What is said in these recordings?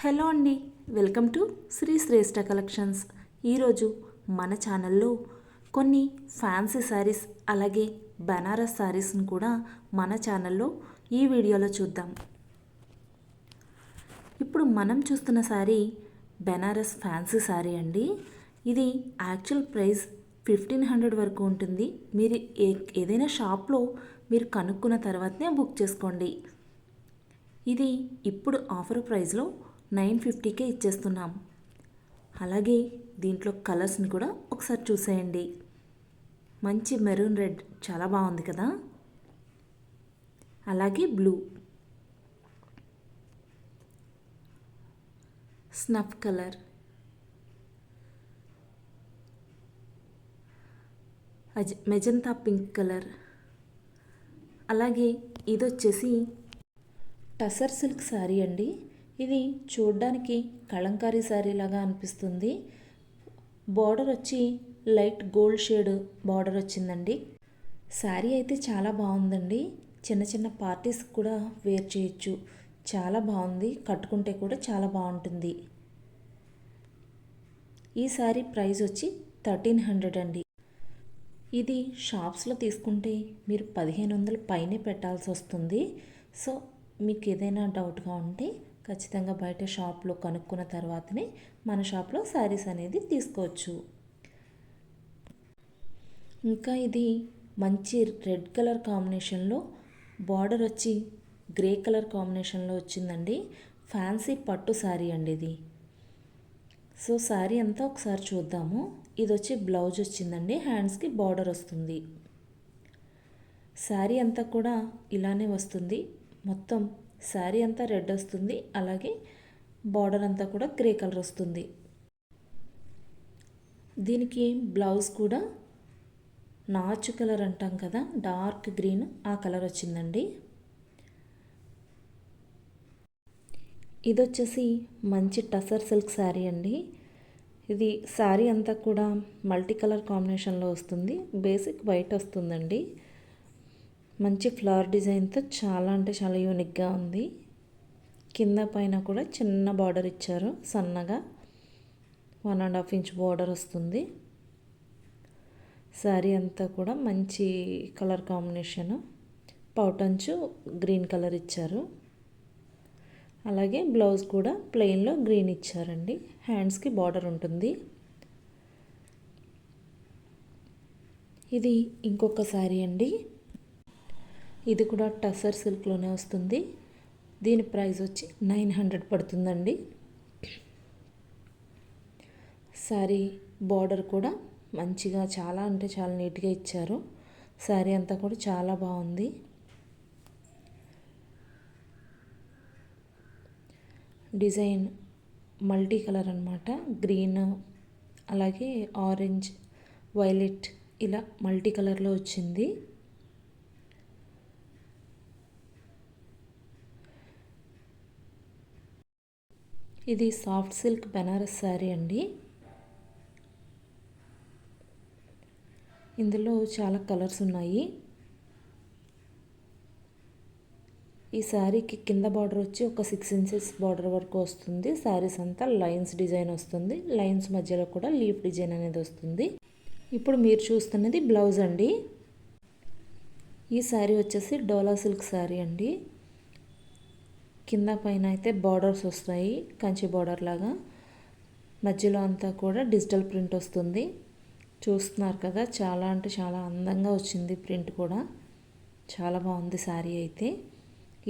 Hello అండి, welcome to Sri Shreshta collections. ఈరోజు మన ఛానల్లో కొన్ని ఫ్యాన్సీ శారీస్ అలాగే బనారస్ శారీస్ని కూడా మన ఛానల్లో ఈ వీడియోలో చూద్దాం. ఇప్పుడు మనం చూస్తున్న శారీ బనారస్ ఫ్యాన్సీ శారీ అండి. ఇది యాక్చువల్ ప్రైస్ 1500 వరకు ఉంటుంది. మీరు ఏదైనా షాప్లో మీరు కనుక్కున్న తర్వాతనే బుక్ చేసుకోండి. ఇది ఇప్పుడు ఆఫర్ ప్రైస్లో 950కే ఇచ్చేస్తున్నాం. అలాగే దీంట్లో కలర్స్ని కూడా ఒకసారి చూసేయండి. మంచి మెరూన్ రెడ్ చాలా బాగుంది కదా, అలాగే blue, snuff colour, magenta pink colour, అలాగే ఇది వచ్చేసి టసర్ సిల్క్ శారీ అండి. ఇది చూడ్డానికి కలంకారీ శారీ లాగా అనిపిస్తుంది. బార్డర్ వచ్చి లైట్ గోల్డ్ షేడ్ బార్డర్ వచ్చిందండి. శారీ అయితే చాలా బాగుందండి. చిన్న చిన్న పార్టీస్ కూడా వేర్ చేయొచ్చు. చాలా బాగుంది, కట్టుకుంటే కూడా చాలా బాగుంటుంది. ఈ శారీ ప్రైస్ వచ్చి 1300 అండి. ఇది షాప్స్లో తీసుకుంటే మీరు 1500 పైనే పెట్టాల్సి వస్తుంది. సో మీకు ఏదైనా డౌట్గా ఉంటే ఖచ్చితంగా బయట షాప్లో కనుక్కున్న తర్వాతనే మన షాప్లో శారీస్ అనేది తీసుకోవచ్చు. ఇంకా ఇది మంచి రెడ్ కలర్ కాంబినేషన్లో బార్డర్ వచ్చి గ్రే కలర్ కాంబినేషన్లో వచ్చిందండి. ఫ్యాన్సీ పట్టు శారీ అండి ఇది. సో శారీ అంతా ఒకసారి చూద్దాము. ఇది వచ్చి బ్లౌజ్ వచ్చిందండి, హ్యాండ్స్కి బార్డర్ వస్తుంది. శారీ అంతా కూడా ఇలానే వస్తుంది. మొత్తం శారీ అంతా రెడ్ వస్తుంది, అలాగే బార్డర్ అంతా కూడా గ్రే కలర్ వస్తుంది. దీనికి బ్లౌజ్ కూడా నాచు కలర్ అంటాం కదా, డార్క్ గ్రీన్ ఆ కలర్ వచ్చిందండి. ఇది వచ్చేసి మంచి టసర్ సిల్క్ శారీ అండి. ఇది శారీ అంతా కూడా మల్టీ కలర్ కాంబినేషన్లో వస్తుంది. బేసిక్ వైట్ వస్తుందండి. మంచి ఫ్లవర్ డిజైన్తో చాలా అంటే చాలా యూనిక్గా ఉంది. కింద పైన కూడా చిన్న బార్డర్ ఇచ్చారు, సన్నగా 1.5 ఇంచ్ బార్డర్ వస్తుంది. శారీ అంతా కూడా మంచి కలర్ కాంబినేషన్, పౌటంచు గ్రీన్ కలర్ ఇచ్చారు. అలాగే బ్లౌజ్ కూడా ప్లెయిన్లో గ్రీన్ ఇచ్చారండి. హ్యాండ్స్కి బార్డర్ ఉంటుంది. ఇది ఇంకొక శారీ అండి. ఇది కూడా టసర్ సిల్క్లోనే వస్తుంది. దీని ప్రైస్ వచ్చి 900 పడుతుందండి. శారీ బార్డర్ కూడా మంచిగా చాలా అంటే చాలా నీట్గా ఇచ్చారు. శారీ అంతా కూడా చాలా బాగుంది. డిజైన్ మల్టీ కలర్ అన్నమాట. గ్రీన్, అలాగే ఆరెంజ్, వైలెట్ ఇలా మల్టీ కలర్లో వచ్చింది. ఇది సాఫ్ట్ సిల్క్ బనారస్ శారీ అండి. ఇందులో చాలా కలర్స్ ఉన్నాయి. ఈ శారీకి కింద బార్డర్ వచ్చి ఒక 6 ఇంచెస్ బార్డర్ వరకు వస్తుంది. శారీస్ అంతా లైన్స్ డిజైన్ వస్తుంది. లైన్స్ మధ్యలో కూడా లీఫ్ డిజైన్ అనేది వస్తుంది. ఇప్పుడు మీరు చూస్తున్నది బ్లౌజ్ అండి. ఈ శారీ వచ్చేసి డోలా సిల్క్ శారీ అండి. కింద పైన అయితే బార్డర్స్ వస్తాయి, కంచి బార్డర్ లాగా. మధ్యలో అంతా కూడా డిజిటల్ ప్రింట్ వస్తుంది. చూస్తున్నారు కదా, చాలా అంటే చాలా అందంగా వచ్చింది. ప్రింట్ కూడా చాలా బాగుంది శారీ అయితే.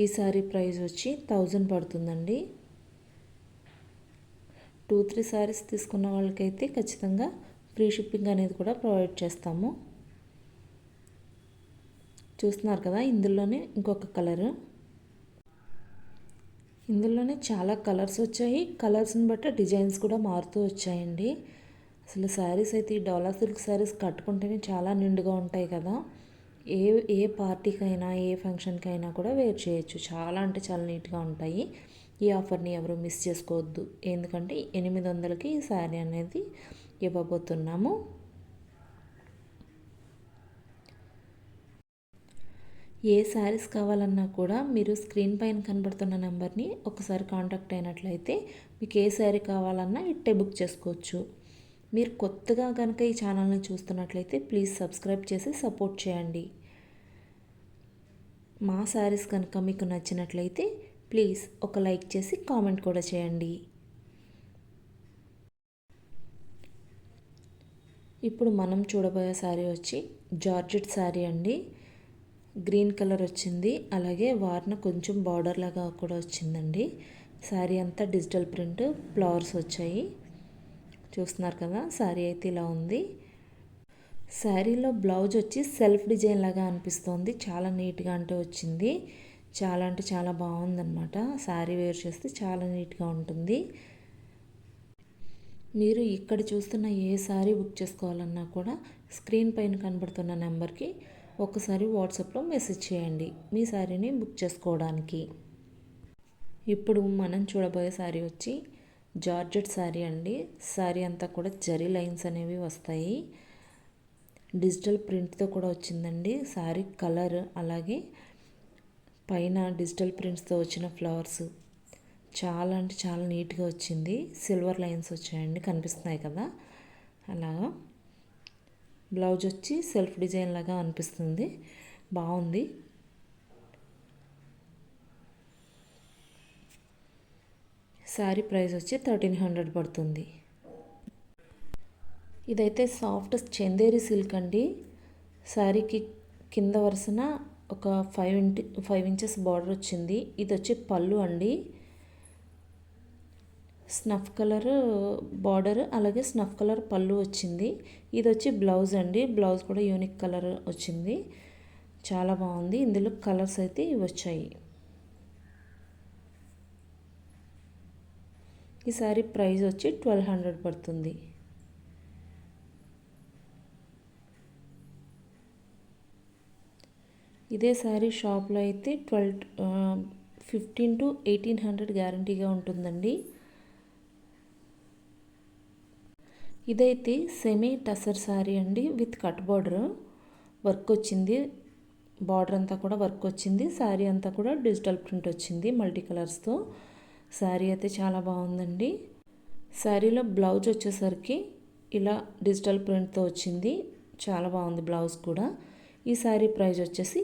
ఈ శారీ ప్రైస్ వచ్చి 1000 పడుతుందండి. 2-3 శారీస్ తీసుకున్న వాళ్ళకైతే ఖచ్చితంగా ఫ్రీ షిప్పింగ్ అనేది కూడా ప్రొవైడ్ చేస్తాము. చూస్తున్నారు కదా, ఇందులోనే ఇంకొక కలర్. ఇందులోనే చాలా కలర్స్ వచ్చాయి. కలర్స్ని బట్టి డిజైన్స్ కూడా మారుతూ వచ్చాయండి. అసలు శారీస్ అయితే ఈ డోలా సిల్క్ శారీస్ కట్టుకుంటేనే చాలా నిండుగా ఉంటాయి కదా. ఏ పార్టీకైనా ఏ ఫంక్షన్కైనా కూడా వేర్ చేయొచ్చు. చాలా అంటే చాలా నీట్గా ఉంటాయి. ఈ ఆఫర్ని ఎవరు మిస్ చేసుకోవద్దు. ఎందుకంటే 800కి ఈ శారీ అనేది ఇవ్వబోతున్నాము. ఏ శారీస్ కావాలన్నా కూడా మీరు స్క్రీన్ పైన కనబడుతున్న నెంబర్ని ఒకసారి కాంటాక్ట్ అయినట్లయితే మీకు ఏ శారీ కావాలన్నా ఇట్టే బుక్ చేసుకోవచ్చు. మీరు కొత్తగా కనుక ఈ ఛానల్ని చూస్తున్నట్లయితే ప్లీజ్ సబ్స్క్రైబ్ చేసి సపోర్ట్ చేయండి. మా శారీస్ కనుక మీకు నచ్చినట్లయితే ప్లీజ్ ఒక లైక్ చేసి కామెంట్ కూడా చేయండి. ఇప్పుడు మనం చూడబోయే శారీ వచ్చి జార్జెట్ శారీ అండి. గ్రీన్ కలర్ వచ్చింది, అలాగే వార్న కొంచెం బార్డర్ లాగా కూడా వచ్చిందండి. శారీ అంతా డిజిటల్ ప్రింట్, ఫ్లవర్స్ వచ్చాయి. చూస్తున్నారు కదా, శారీ అయితే ఇలా ఉంది. శారీలో బ్లౌజ్ వచ్చి సెల్ఫ్ డిజైన్ లాగా అనిపిస్తుంది. చాలా నీట్గా అంటే వచ్చింది. చాలా అంటే చాలా బాగుందన్నమాట. శారీ వేర్ చేస్తే చాలా నీట్గా ఉంటుంది. మీరు ఇక్కడ చూస్తున్న ఏ శారీ బుక్ చేసుకోవాలన్నా కూడా స్క్రీన్ పైన కనబడుతున్న నెంబర్కి ఒకసారి వాట్సాప్లో మెసేజ్ చేయండి మీ శారీని బుక్ చేసుకోవడానికి. ఇప్పుడు మనం చూడబోయే శారీ వచ్చి జార్జెట్ శారీ అండి. శారీ అంతా కూడా జరీ లైన్స్ అనేవి వస్తాయి. డిజిటల్ ప్రింట్తో కూడా వచ్చిందండి. శారీ కలర్ అలాగే పైన డిజిటల్ ప్రింట్స్తో వచ్చిన ఫ్లవర్స్ చాలా అంటే చాలా నీట్గా వచ్చింది. సిల్వర్ లైన్స్ వచ్చాయండి, కనిపిస్తున్నాయి కదా అలాగా. బ్లౌజ్ వచ్చి సెల్ఫ్ డిజైన్ లాగా అనిపిస్తుంది, బాగుంది. శారీ ప్రైస్ వచ్చి 1300 పడుతుంది. ఇదైతే సాఫ్ట్ చందేరి సిల్క్ అండి. శారీకి కింద వరుసన ఒక 5 ఇంచెస్ బార్డర్ వచ్చింది. ఇది వచ్చి పళ్ళు అండి. స్నఫ్ కలర్ బార్డర్ అలాగే స్నఫ్ కలర్ పళ్ళు వచ్చింది. ఇది వచ్చి బ్లౌజ్ అండి. బ్లౌజ్ కూడా యూనిక్ కలర్ వచ్చింది, చాలా బాగుంది. ఇందులో కలర్స్ అయితే ఇవి వచ్చాయి. ఈ సారీ ప్రైస్ వచ్చి 1200 పడుతుంది. ఇదే సారీ షాప్లో అయితే 15 to 1800 గ్యారంటీగా ఉంటుందండి. ఇదైతే సెమీ టసర్ శారీ అండి విత్ కట్ బార్డర్ వర్క్ వచ్చింది. బార్డర్ అంతా కూడా వర్క్ వచ్చింది. శారీ అంతా కూడా డిజిటల్ ప్రింట్ వచ్చింది మల్టీ కలర్స్తో. శారీ అయితే చాలా బాగుందండి. శారీలో బ్లౌజ్ వచ్చేసరికి ఇలా డిజిటల్ ప్రింట్తో వచ్చింది, చాలా బాగుంది బ్లౌజ్ కూడా. ఈ శారీ ప్రైస్ వచ్చేసి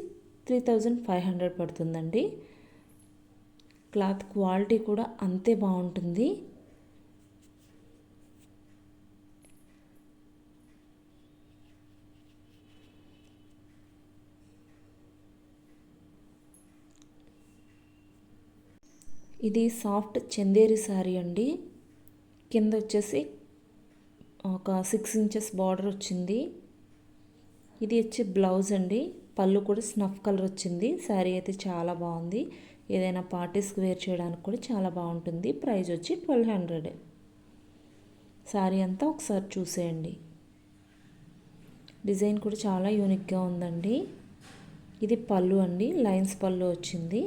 3500 పడుతుందండి. క్లాత్ క్వాలిటీ కూడా అంతే బాగుంటుంది. ఇది సాఫ్ట్ చందేరి శారీ అండి. కింద వచ్చేసి ఒక 6 ఇంచెస్ బార్డర్ వచ్చింది. ఇది వచ్చి బ్లౌజ్ అండి. పళ్ళు కూడా స్నఫ్ కలర్ వచ్చింది. శారీ అయితే చాలా బాగుంది. ఏదైనా పార్టీస్కి వేర్ చేయడానికి కూడా చాలా బాగుంటుంది. ప్రైస్ వచ్చి 1200. శారీ అంతా ఒకసారి చూసేయండి. డిజైన్ కూడా చాలా యూనిక్గా ఉందండి. ఇది పళ్ళు అండి, లైన్స్ పళ్ళు వచ్చింది.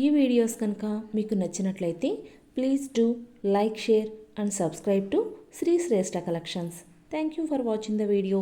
ఈ వీడియోస్ కనుక మీకు నచ్చినట్లయితే please do like, share and subscribe to Sri Shreshta collections. Thank you for watching the video.